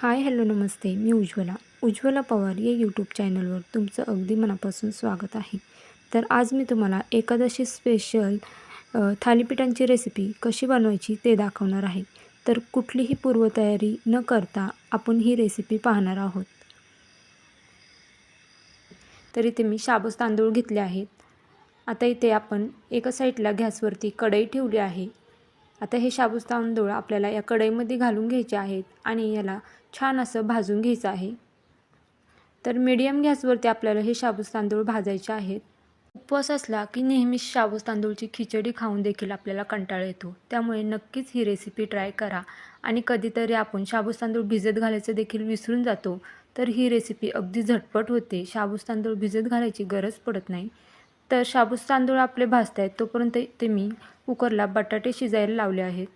Hi hello नमस्ते, मी उज्ज्वला पवार या YouTube चॅनलवर तुमचं अगदी मनापासून स्वागत आहे. तर आज मी तुम्हाला एकादशी स्पेशल थालीपीठांची रेसिपी कशी बनवायची ते दाखवणार आहे. तर कुठलीही पूर्वतयारी न करता आपण ही रेसिपी पाहणार आहोत. तर इथे मी शाबूत तांदूळ घेतले आहेत. आता इथे आपण एका साईडला गॅसवरती कढई ठेवली आहे. आता हे शाबूत तांदूळ आपल्याला या कढईमध्ये घालून घ्यायचे आहेत आणि याला छान असं भाजून घ्यायचं आहे. तर मीडियम गॅसवरती आपल्याला हे शाबूत तांदूळ भाजायचे आहेत. उपवास असला की नेहमीच शाबूत तांदूळची खिचडी खाऊन देखील आपल्याला कंटाळा येतो. त्यामुळे नक्कीच ही रेसिपी ट्राय करा. आणि कधीतरी आपण शाबूत तांदूळ भिजत घालायचं देखील विसरून जातो. तर ही रेसिपी अगदी झटपट होते. शाबूत तांदूळ भिजत घालायची गरज पडत नाही. तर शाबूत तांदूळ आपले भाजत आहेत तोपर्यंत ते मी कुकरला बटाटे शिजायला लावले आहेत.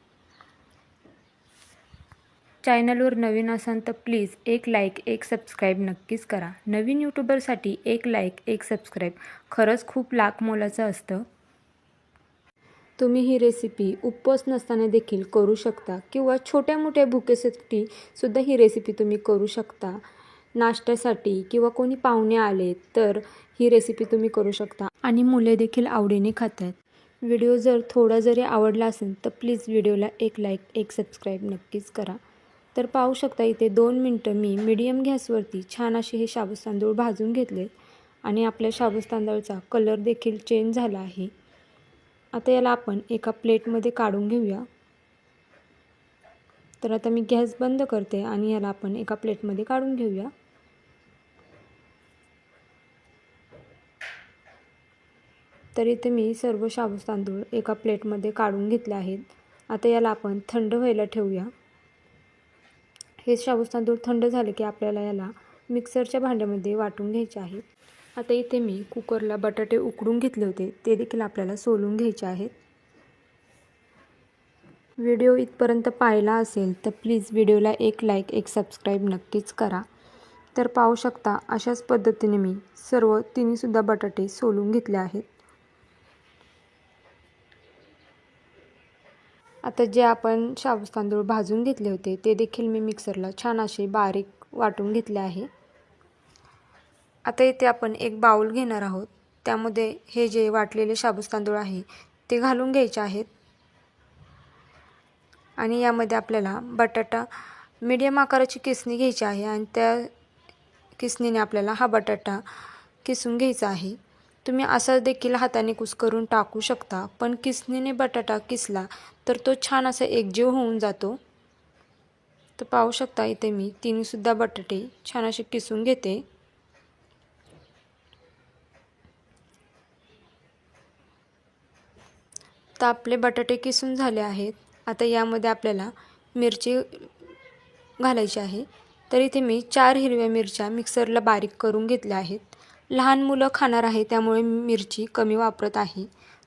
चॅनलवर नवीन असाल तर प्लीज एक लाईक एक सबस्क्राईब नक्कीच करा. नवीन यूट्यूबरसाठी एक लाईक एक सबस्क्राईब खरंच खूप लाख मोलाचं असतं. तुम्ही ही रेसिपी उपवास नसताना देखील करू शकता किंवा छोट्या मोठ्या भुकेसाठी सुद्धा ही रेसिपी तुम्ही करू शकता. नाश्त्यासाठी किंवा कोणी पाहुणे आले तर ही रेसिपी तुम्ही करू शकता आणि मुले देखील आवडीने खातात. व्हिडिओ जर थोडा जरी आवडला असेल तर प्लीज व्हिडिओला एक लाईक एक सबस्क्राईब नक्कीच करा. तर पाहू शकता इथे 2 मिनटं मी मीडियम गॅसवरती छान असे हे शाबूत तांदूळ भाजून घेतले आणि आपल्या शाबूत तांदळाचा कलर देखील चेंज झाला आहे. आता याला आपण एका प्लेटमध्ये काढून घेऊया. तर आता मी गॅस बंद करते आणि याला आपण एका प्लेटमध्ये काढून घेऊया. तर इथे मी सर्व शाबूत तांदूळ एका प्लेटमध्ये काढून घेतले आहेत. आता याला आपण थंड व्हायला ठेवूया. हे शाबूत तांदूळ थंड झाले की आपल्याला याला मिक्सरच्या भांड्यामध्ये वाटून घ्यायचे आहे. आता इथे मी कुकरला बटाटे उकडून घेतले होते ते देखील आपल्याला सोलून घ्यायचे आहेत. व्हिडिओ इथपर्यंत पाहिला असेल तर प्लीज व्हिडिओला एक लाईक एक सबस्क्राईब नक्कीच करा. तर पाहू शकता अशाच पद्धतीने मी सर्व तिन्हीसुद्धा बटाटे सोलून घेतले आहेत. आता जे आपण शाबूत तांदूळ भाजून घेतले होते ते देखील मी मिक्सरला छान असे बारीक वाटून घेतले आहे. आता इथे आपण एक बाउल घेणार आहोत. त्यामध्ये हे जे वाटलेले शाबूत तांदूळ आहे ते घालून घ्यायचे आहेत आणि यामध्ये आपल्याला बटाटा मीडियम आकाराची किसणी घ्यायची आहे आणि त्या किसणीने आपल्याला हा बटाटा किसून घ्यायचा आहे. तुम्ही असा देखील हाताने कुस्करून टाकू शकता, पण किसणीने बटाटा किसला तर तो छान असा एकजीव होऊन जातो. तर पाहू शकता इथे मी तिन्हीसुद्धा बटाटे छान असे किसून घेते. तर आपले बटाटे किसून झाले आहेत. आता यामध्ये आपल्याला मिरची घालायची आहे. तर इथे मी 4 हिरव्या मिरच्या मिक्सरला बारीक करून घेतल्या आहेत. लहान मुलं खाणार आहे त्यामुळे मिरची कमी वापरत आहे.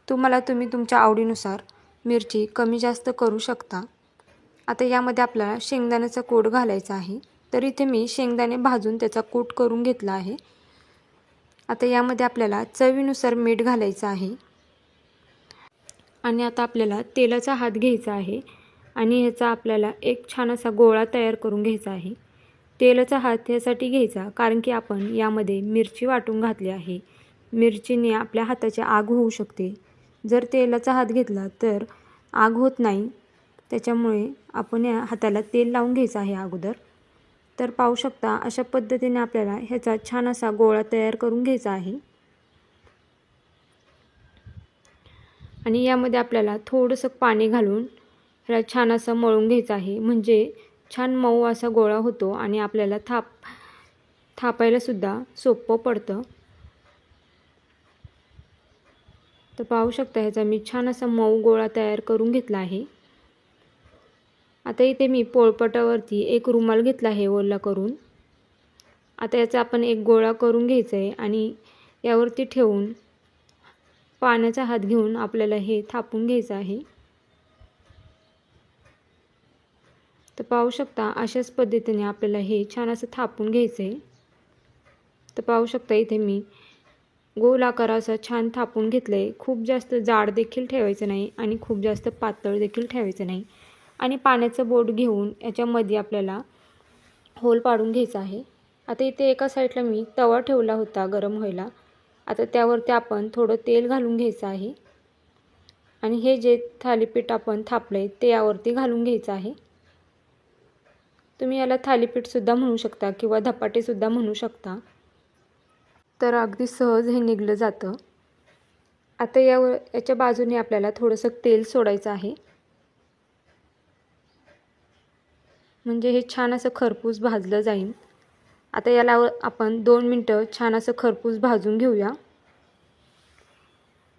तुम्ही तुमच्या आवडीनुसार मिरची कमी जास्त करू शकता. आता यामध्ये आपल्याला शेंगदाण्याचा कूट घालायचा आहे. तर इथे मी शेंगदाणे भाजून त्याचा कूट करून घेतला आहे. आता यामध्ये आपल्याला चवीनुसार मीठ घालायचं आहे आणि आता आपल्याला तेलाचा हात घ्यायचा आहे आणि ह्याचा आपल्याला एक छान असा गोळा तयार करून घ्यायचा आहे. तेलाचा हात यासाठी घ्यायचा कारण की आपण यामध्ये मिरची वाटून घातली आहे. मिरचीने आपल्या हाताची आग होऊ शकते. जर तेलाचा हात घेतला तर आग होत नाही. त्याच्यामुळे आपण या हाताला तेल लावून घ्यायचं आहे अगोदर. तर पाहू शकता अशा पद्धतीने आपल्याला ह्याचा छान असा गोळा तयार करून घ्यायचा आहे आणि यामध्ये आपल्याला थोडंसं पाणी घालून ह्याला छान असं मळून घ्यायचं आहे. म्हणजे छान मऊ असा गोळा होतो आणि आपल्याला थापायला सुद्धा सोपं पडतं. तर पाहू शकता ह्याचा मी छान असा मऊ गोळा तयार करून घेतला आहे. आता इथे मी पोळपाटावरती एक रुमाल घेतला आहे ओला करून. आता याचा आपण एक गोळा करून घ्यायचा आहे आणि यावरती ठेवून पाण्याचा हात घेऊन आपल्याला हे थापून घ्यायचं आहे. तर पाहू शकता अशाच पद्धतीने आपल्याला हे छान असं थापून घ्यायचं आहे. तर पाहू शकता इथे मी गोल आकाराचा छान थापून घेतलं आहे. खूप जास्त जाड देखील ठेवायचं नाही आणि खूप जास्त पातळ देखील ठेवायचं नाही. आणि पाण्याचं बोट घेऊन याच्यामध्ये आपल्याला होल पाडून घ्यायचा आहे। आता इथे एका साईडला मी तवा ठेवला होता गरम व्हायला। आता त्यावरती आपण थोडं तेल घालून घ्यायचं आहे आणि हे जे थालीपीठ आपण थापले ते यावरती घालून घ्यायचं आहे। तुम्ही याला थालीपीठसुद्धा म्हणू शकता किंवा धपाटेसुद्धा म्हणू शकता। तर अगदी सहज हे निघलं जातं। आता याच्या बाजूने आपल्याला थोडंसं तेल सोडायचं आहे, म्हणजे हे छान असं खरपूस भाजलं जाईल। आता याला आपण 2 मिनिटं छान असं खरपूस भाजून घेऊया।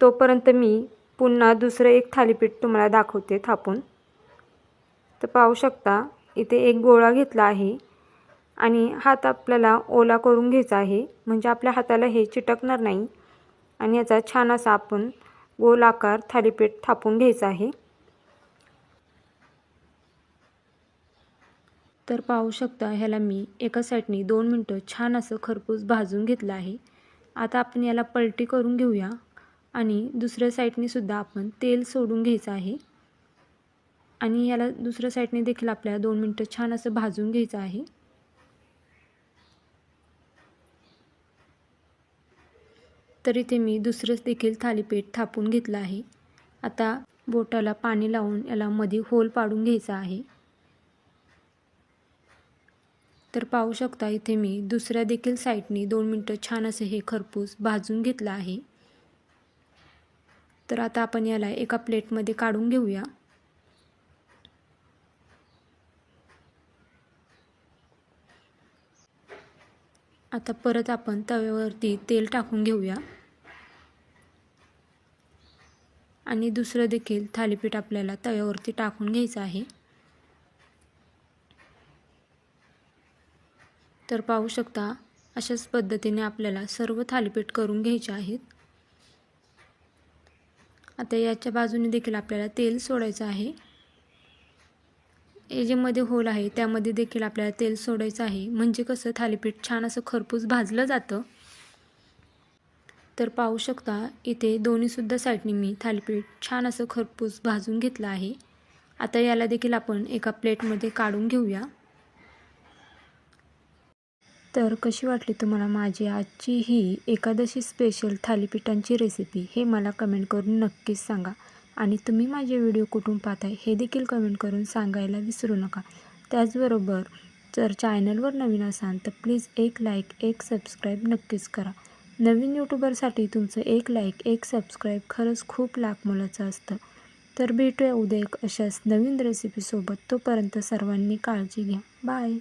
तोपर्यंत मी पुन्हा दुसरं एक थालीपीठ तुम्हाला दाखवते थापून। तर पाहू शकता इथे एक गोळा घेतला आहे आणि हात आपल्याला ओला करून घ्यायचा आहे, म्हणजे आपल्या हाताला हे चिटकणार नाही आणि याचा छान असा आपण गोल आकार थालीपीठ थापून घ्यायचा आहे। तर पाहू शकता ह्याला मी एका साईडनी 2 मिनिटं छान असं खरपूस भाजून घेतलं आहे। आता आपण याला पलटी करून घेऊया आणि दुसऱ्या साईडनी सुद्धा आपण तेल सोडून घ्यायचं आहे आणि याला दुसऱ्या साईडने देखील आपल्याला 2 मिनिटं छान असं भाजून घ्यायचं आहे। तर इथे मी दुसरंच देखील थालीपीठ थापून घेतलं आहे। आता बोटाला पाणी लावून याला मध्ये होल पाडून घ्यायचा आहे। तर पाहू शकता इथे मी दुसऱ्या देखील साईडनी 2 मिनिटं छान असे हे खरपूस भाजून घेतलं आहे। तर आता आपण याला एका प्लेटमध्ये काढून घेऊया। आता परत आपण तव्यावरती तेल टाकून घेऊया आणि दुसरं देखील थालीपीठ आपल्याला तव्यावरती टाकून घ्यायचं आहे। तर पाहू शकता अशाच पद्धतीने आपल्याला सर्व थालीपीठ करून घ्यायचे आहेत। आता याच्या बाजूने देखील आपल्याला तेल सोडायचं आहे। हे जे मध्ये होल आहे त्यामध्ये देखील आपल्याला तेल सोडायचं आहे, म्हणजे कसं थालीपीठ छान असं खरपूस भाजलं जातं। तर पाहू शकता इथे दोन्हीसुद्धा साईडनी मी थालीपीठ छान असं खरपूस भाजून घेतलं आहे। आता याला देखील आपण एका प्लेटमध्ये काढून घेऊया। तर कशी वाटली तुम्हाला माझी आजची ही एकादशी स्पेशल थालीपीठांची रेसिपी हे मला कमेंट करून नक्कीच सांगा आणि तुम्ही माझे व्हिडिओ कुठून पाहताय हे देखील कमेंट करून सांगायला विसरू नका। त्याचबरोबर जर चॅनलवर नवीन असाल तर प्लीज एक लाईक एक सबस्क्राईब नक्कीच करा। नवीन यूट्यूबरसाठी तुमचं एक लाईक एक सबस्क्राईब खरंच खूप लाख मोलाचं असतं। तर भेटूया उद्या एक अशाच नवीन रेसिपीसोबत। तोपर्यंत सर्वांनी काळजी घ्या। बाय।